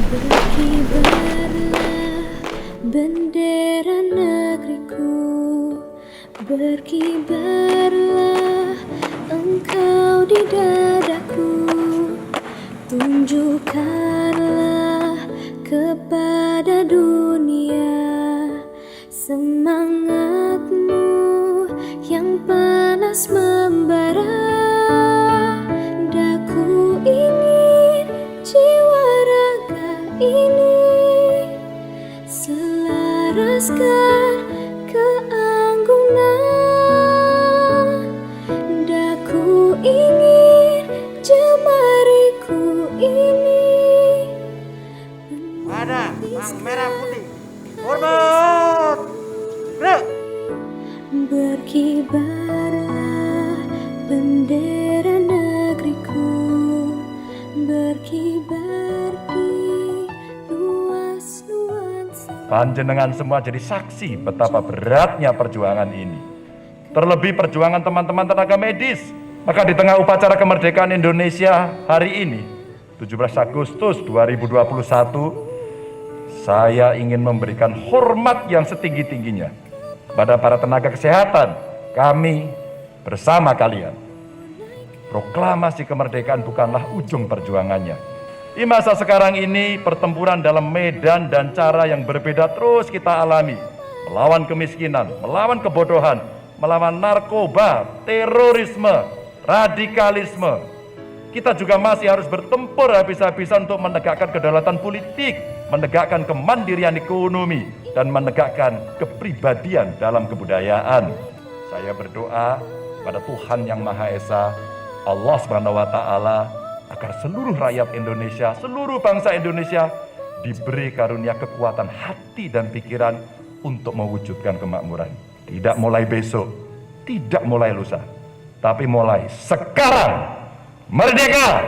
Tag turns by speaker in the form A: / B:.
A: Berkibarlah bendera negeriku, berkibarlah engkau di dadaku. Tunjukkanlah kepada dunia semangatmu yang panas membara. Daku ingin jiwa raga ini selaraskan keanggunan. Daku ingin jemariku ini
B: ada bang merah putih. Hormat. Gerak.
A: Berkibarlah bendera negeriku, berkibar di luas nuansa.
C: Panjenengan semua jadi saksi betapa beratnya perjuangan ini. Terlebih perjuangan teman-teman tenaga medis. Maka di tengah upacara kemerdekaan Indonesia hari ini, 17 Agustus 2021, saya ingin memberikan hormat yang setinggi-tingginya pada para tenaga kesehatan. Kami bersama kalian. Proklamasi kemerdekaan bukanlah ujung perjuangannya. Di masa sekarang ini, pertempuran dalam medan dan cara yang berbeda terus kita alami. Melawan kemiskinan, melawan kebodohan, melawan narkoba, terorisme, radikalisme. Kita juga masih harus bertempur habis-habisan untuk menegakkan kedaulatan politik, menegakkan kemandirian ekonomi, dan menegakkan kepribadian dalam kebudayaan. Saya berdoa pada Tuhan Yang Maha Esa, Allah Subhanahu wa Ta'ala, agar seluruh rakyat Indonesia, seluruh bangsa Indonesia diberi karunia kekuatan hati dan pikiran untuk mewujudkan kemakmuran. Tidak mulai besok, tidak mulai lusa, tapi mulai sekarang. Merdeka!